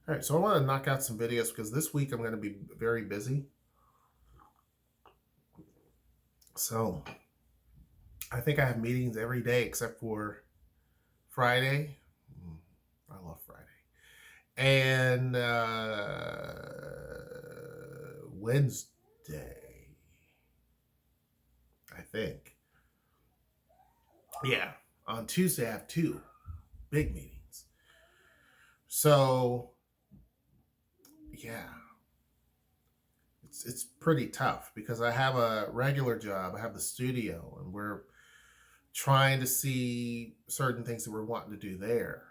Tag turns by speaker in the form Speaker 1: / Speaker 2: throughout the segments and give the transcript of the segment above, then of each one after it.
Speaker 1: All right, so I want to knock out some videos because this week I'm going to be very busy. So I think I have meetings every day except for Friday. I love Friday. And Wednesday, I think. Yeah, on Tuesday I have two big meetings. So yeah, it's pretty tough because I have a regular job. I have the studio, and we're trying to see certain things that we're wanting to do there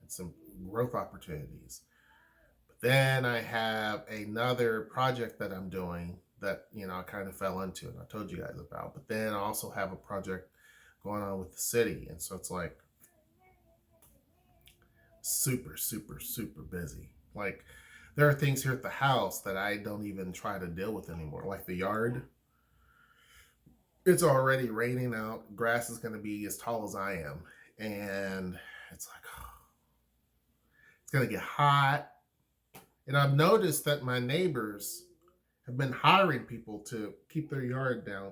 Speaker 1: and some growth opportunities. But then I have another project that I'm doing that, I kind of fell into and I told you guys about. But then I also have a project going on with the city. And so it's like super, super, super busy. Like, there are things here at the house that I don't even try to deal with anymore, like the yard. It's already raining out. Grass is going to be as tall as I am. And it's like, it's going to get hot. And I've noticed that my neighbors have been hiring people to keep their yard down.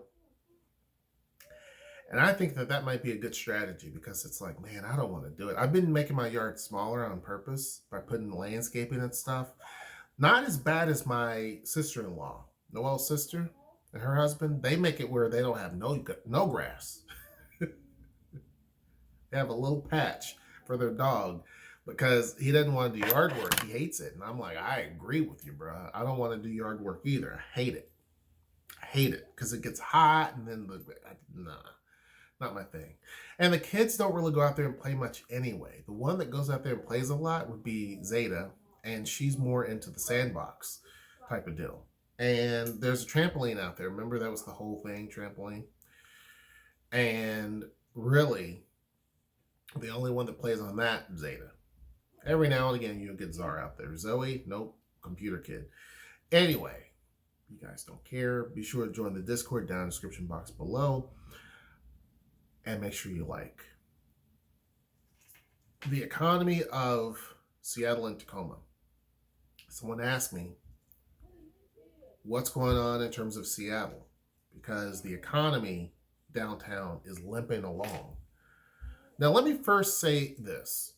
Speaker 1: And I think that might be a good strategy because it's like, man, I don't want to do it. I've been making my yard smaller on purpose by putting landscaping and stuff. Not as bad as my sister-in-law, Noelle's sister, and her husband. They make it where they don't have no grass. They have a little patch for their dog because he doesn't want to do yard work. He hates it. And I'm like, I agree with you, bro. I don't want to do yard work either. I hate it. I hate it because it gets hot and then nah, not my thing. And the kids don't really go out there and play much anyway. The one that goes out there and plays a lot would be Zeta, and she's more into the sandbox type of deal. And there's a trampoline out there. Remember, that was the whole thing, trampoline. And really, the only one that plays on that, Zeta. Every now and again, you'll get Zara out there. Zoe, nope, computer kid. Anyway, you guys don't care. Be sure to join the Discord down in the description box below. And make sure you like. The economy of Seattle and Tacoma. Someone asked me, what's going on in terms of Seattle? Because the economy downtown is limping along. Now, let me first say this.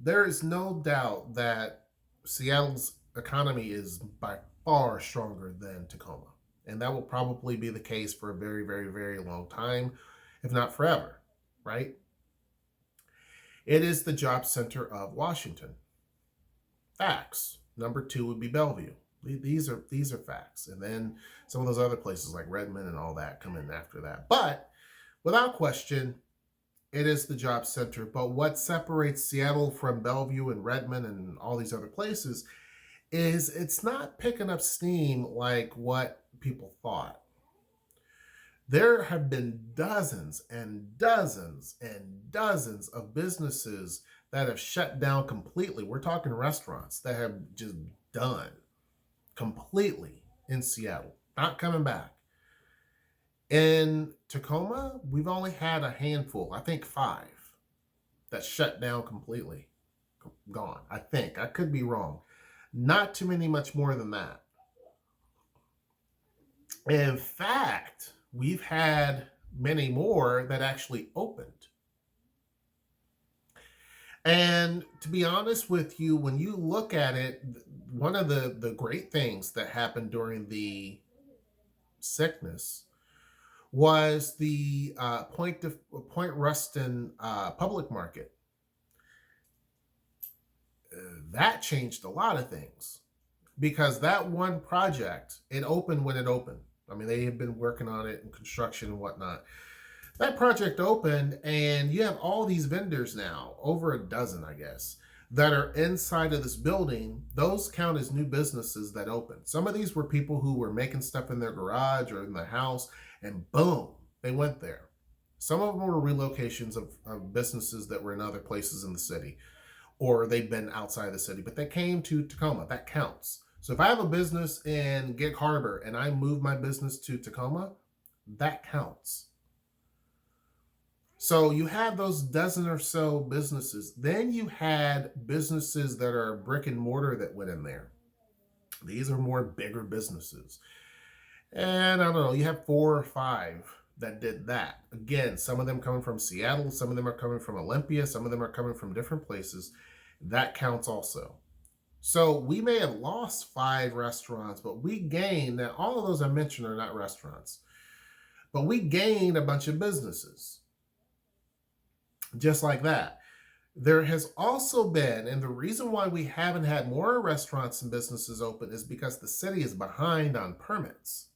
Speaker 1: There is no doubt that Seattle's economy is by far stronger than Tacoma. And that will probably be the case for a very, very, very long time, if not forever, right? It is the job center of Washington. Facts. Number 2 would be Bellevue. These are facts. And then some of those other places like Redmond and all that come in after that. But without question, it is the job center. But what separates Seattle from Bellevue and Redmond and all these other places is it's not picking up steam like what people thought. There have been dozens and dozens and dozens of businesses that have shut down completely. We're talking restaurants that have just done completely in Seattle, not coming back. In Tacoma, we've only had a handful, I think 5, that shut down completely, gone. I think. I could be wrong. Not too many, much more than that. In fact, we've had many more that actually opened. And to be honest with you, when you look at it, one of the great things that happened during the sickness was the Point Ruston public market. That changed a lot of things because that one project, it opened when it opened. I mean, they had been working on it in construction and whatnot. That project opened, and you have all these vendors now, over a dozen, I guess, that are inside of this building. Those count as new businesses that opened. Some of these were people who were making stuff in their garage or in the house, and boom, they went there. Some of them were relocations of businesses that were in other places in the city, or they've been outside the city, but they came to Tacoma. That counts. So if I have a business in Gig Harbor and I move my business to Tacoma, that counts. So you had those dozen or so businesses. Then you had businesses that are brick and mortar that went in there. These are more bigger businesses. And I don't know, you have 4 or 5 that did that. Again, some of them coming from Seattle, some of them are coming from Olympia, some of them are coming from different places. That counts also. So we may have lost 5 restaurants, but we gained, now all of those I mentioned are not restaurants, but we gained a bunch of businesses. Just like that. There has also been, and the reason why we haven't had more restaurants and businesses open is because the city is behind on permits.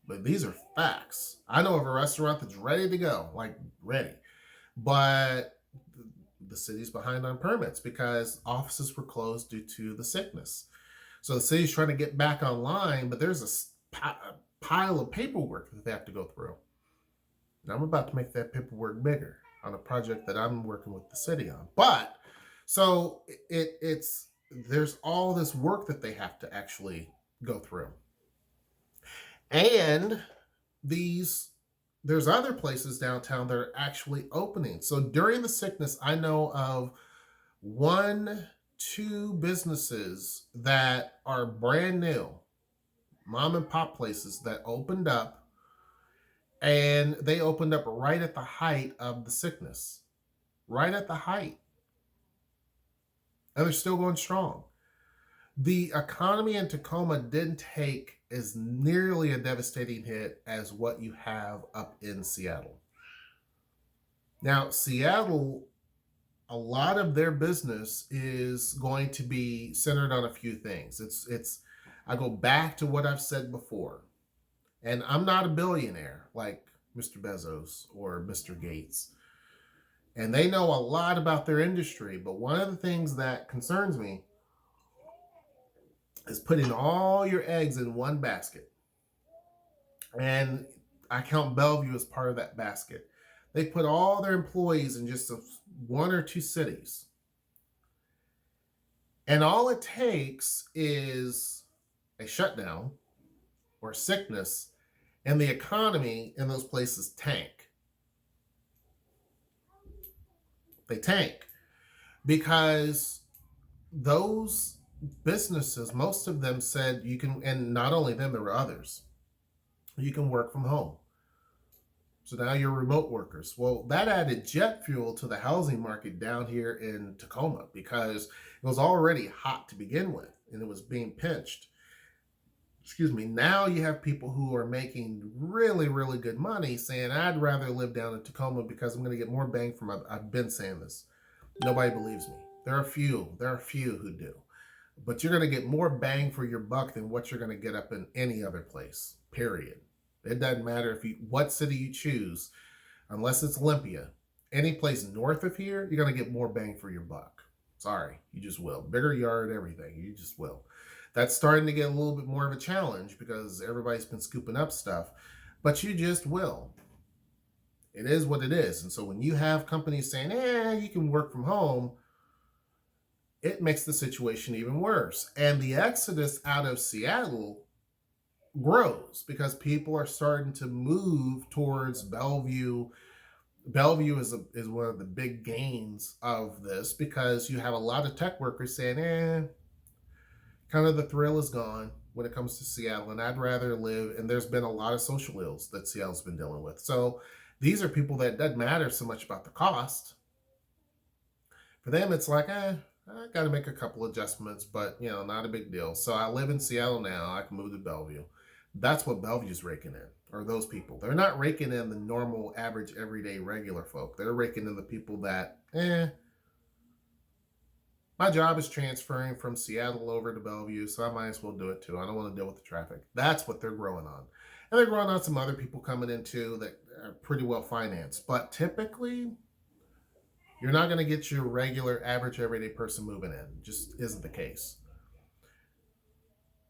Speaker 1: But these are facts. I know of a restaurant that's ready to go, like ready, but the city's behind on permits because offices were closed due to the sickness. So the city's trying to get back online, but there's a pile of paperwork that they have to go through. And I'm about to make that paperwork bigger on a project that I'm working with the city on. But so it's there's all this work that they have to actually go through. And there's other places downtown that are actually opening. So during the sickness, I know of 1, 2 businesses that are brand new, mom and pop places that opened up, and they opened up right at the height of the sickness, right at the height. And they're still going strong. The economy in Tacoma didn't take as nearly a devastating hit as what you have up in Seattle. Now, Seattle, a lot of their business is going to be centered on a few things. I go back to what I've said before. And I'm not a billionaire like Mr. Bezos or Mr. Gates. And they know a lot about their industry. But one of the things that concerns me is putting all your eggs in one basket. And I count Bellevue as part of that basket. They put all their employees in just 1 or 2 cities. And all it takes is a shutdown or sickness, and the economy in those places tank. They tank because those businesses, most of them said you can, and not only them, there were others, you can work from home. So now you're remote workers. Well, that added jet fuel to the housing market down here in Tacoma because it was already hot to begin with and it was being pinched. Excuse me. Now you have people who are making really, really good money saying, I'd rather live down in Tacoma because I'm going to get more bang for my, I've been saying this. Nobody believes me. There are a few who do. But you're going to get more bang for your buck than what you're going to get up in any other place, period. It doesn't matter what city you choose, unless it's Olympia. Any place north of here, you're going to get more bang for your buck. Sorry, you just will. Bigger yard, everything, you just will. That's starting to get a little bit more of a challenge because everybody's been scooping up stuff, but you just will. It is what it is. And so when you have companies saying, you can work from home, it makes the situation even worse. And the exodus out of Seattle grows because people are starting to move towards Bellevue. Bellevue is one of the big gains of this because you have a lot of tech workers saying, kind of the thrill is gone when it comes to Seattle, and I'd rather live, and there's been a lot of social ills that Seattle's been dealing with. So these are people that doesn't matter so much about the cost. For them, it's like, I got to make a couple adjustments, but, not a big deal. So I live in Seattle now. I can move to Bellevue. That's what Bellevue's raking in, or those people. They're not raking in the normal, average, everyday, regular folk. They're raking in the people that, my job is transferring from Seattle over to Bellevue, so I might as well do it too. I don't want to deal with the traffic. That's what they're growing on. And they're growing on some other people coming in too that are pretty well financed. But typically, you're not going to get your regular, average, everyday person moving in. Just isn't the case.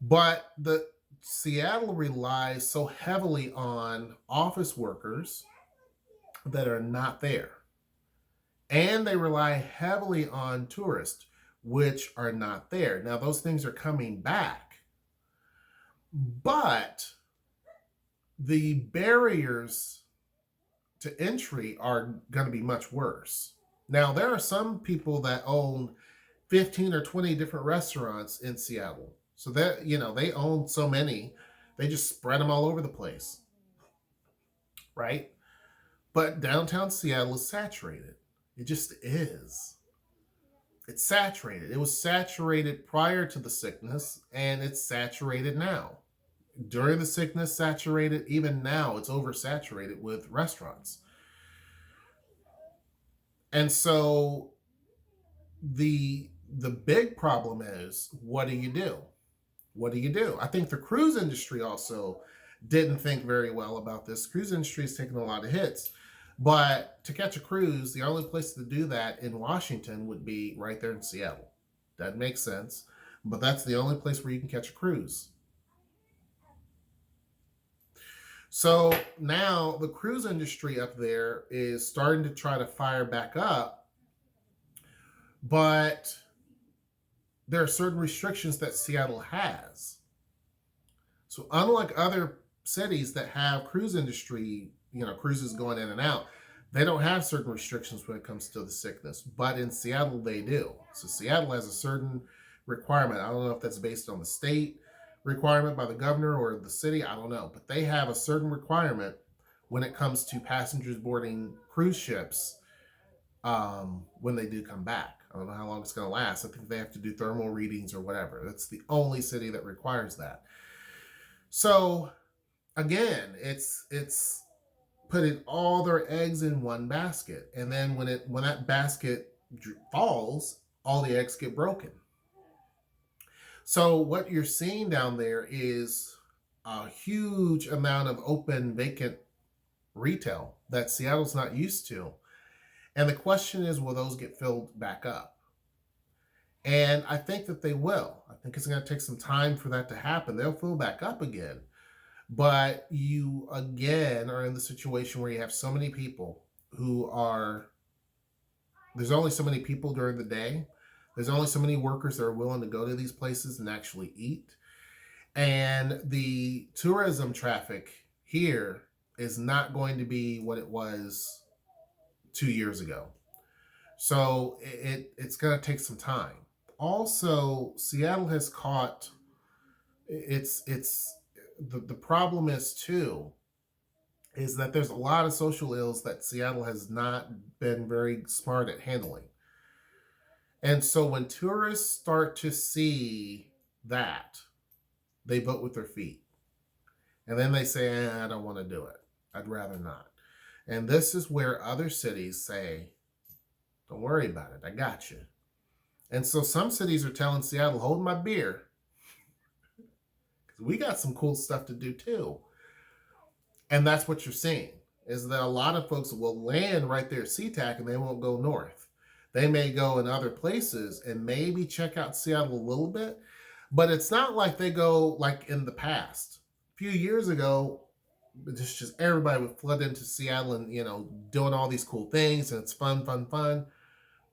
Speaker 1: But the Seattle relies so heavily on office workers that are not there. And they rely heavily on tourists, which are not there. Now, those things are coming back. But the barriers to entry are going to be much worse. Now, there are some people that own 15 or 20 different restaurants in Seattle. So that, they own so many, they just spread them all over the place, right? But downtown Seattle is saturated. It just is. It's saturated. It was saturated prior to the sickness, and it's saturated now. During the sickness, saturated. Even now, it's oversaturated with restaurants. And so the big problem is, what do you do? What do you do? I think the cruise industry also didn't think very well about this. Cruise industry is taking a lot of hits. But to catch a cruise, the only place to do that in Washington would be right there in Seattle. That makes sense. But that's the only place where you can catch a cruise. So now the cruise industry up there is starting to try to fire back up. But there are certain restrictions that Seattle has. So unlike other cities that have cruise industry, cruises going in and out, they don't have certain restrictions when it comes to the sickness. But in Seattle, they do. So Seattle has a certain requirement. I don't know if that's based on the state requirement by the governor or the city. I don't know. But they have a certain requirement when it comes to passengers boarding cruise ships when they do come back. I don't know how long it's going to last. I think they have to do thermal readings or whatever. That's the only city that requires that. So again, it's putting all their eggs in one basket, and then when that basket falls, all the eggs get broken. So what you're seeing down there is a huge amount of open, vacant retail that Seattle's not used to. And the question is, will those get filled back up? And I think that they will. I think it's going to take some time for that to happen. They'll fill back up again. But you, again, are in the situation where you have so many people there's only so many people during the day. There's only so many workers that are willing to go to these places and actually eat. And the tourism traffic here is not going to be what it was 2 years ago. So it's going to take some time. Also, Seattle has caught, the problem is too, is that there's a lot of social ills that Seattle has not been very smart at handling. And so when tourists start to see that, they vote with their feet. And then they say, I don't want to do it. I'd rather not. And this is where other cities say, don't worry about it. I got you. And so some cities are telling Seattle, hold my beer. Because we got some cool stuff to do too. And that's what you're seeing, is that a lot of folks will land right there at SeaTac and they won't go north. They may go in other places and maybe check out Seattle a little bit. But it's not like they go like in the past. A few years ago, just everybody would flood into Seattle and, doing all these cool things, and it's fun.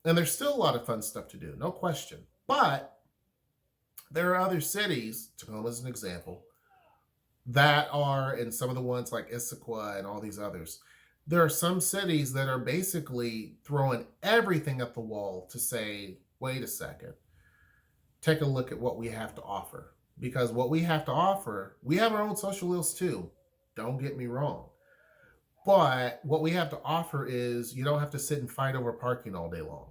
Speaker 1: And there's still a lot of fun stuff to do, no question. But there are other cities, Tacoma is an example, that are, and some of the ones like Issaquah and all these others, there are some cities that are basically throwing everything at the wall to say, wait a second, take a look at what we have to offer. Because what we have to offer, we have our own social ills too. Don't get me wrong. But what we have to offer is you don't have to sit and fight over parking all day long.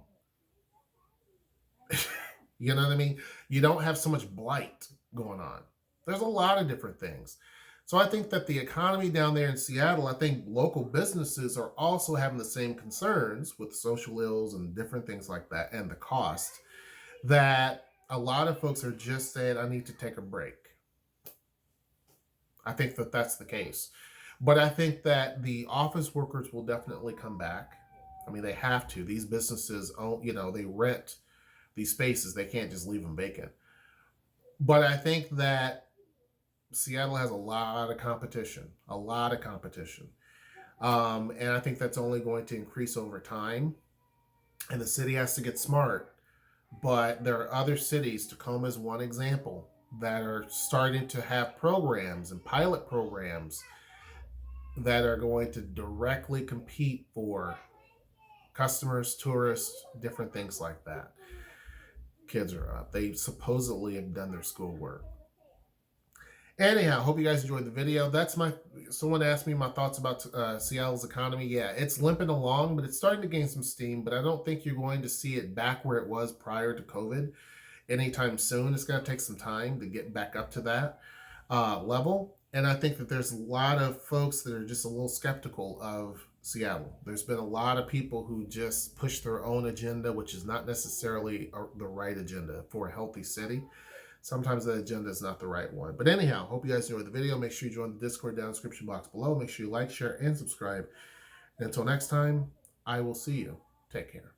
Speaker 1: You know what I mean? You don't have so much blight going on. There's a lot of different things. So I think that the economy down there in Seattle, I think local businesses are also having the same concerns with social ills and different things like that, and the cost, that a lot of folks are just saying, I need to take a break. I think that that's the case. But I think that the office workers will definitely come back. I mean, they have to. These businesses own, they rent these spaces. They can't just leave them vacant. But I think that Seattle has a lot of competition. And I think that's only going to increase over time. And the city has to get smart. But there are other cities, Tacoma is one example, that are starting to have programs and pilot programs that are going to directly compete for customers, tourists, different things like that. Kids are up. They supposedly have done their schoolwork. Anyhow, hope you guys enjoyed the video. Someone asked me my thoughts about Seattle's economy. Yeah, it's limping along, but it's starting to gain some steam, but I don't think you're going to see it back where it was prior to COVID anytime soon. It's going to take some time to get back up to that level. And I think that there's a lot of folks that are just a little skeptical of Seattle. There's been a lot of people who just push their own agenda, which is not necessarily the right agenda for a healthy city. Sometimes the agenda is not the right one. But anyhow, hope you guys enjoyed the video. Make sure you join the Discord down in the description box below. Make sure you like, share, and subscribe. And until next time, I will see you. Take care.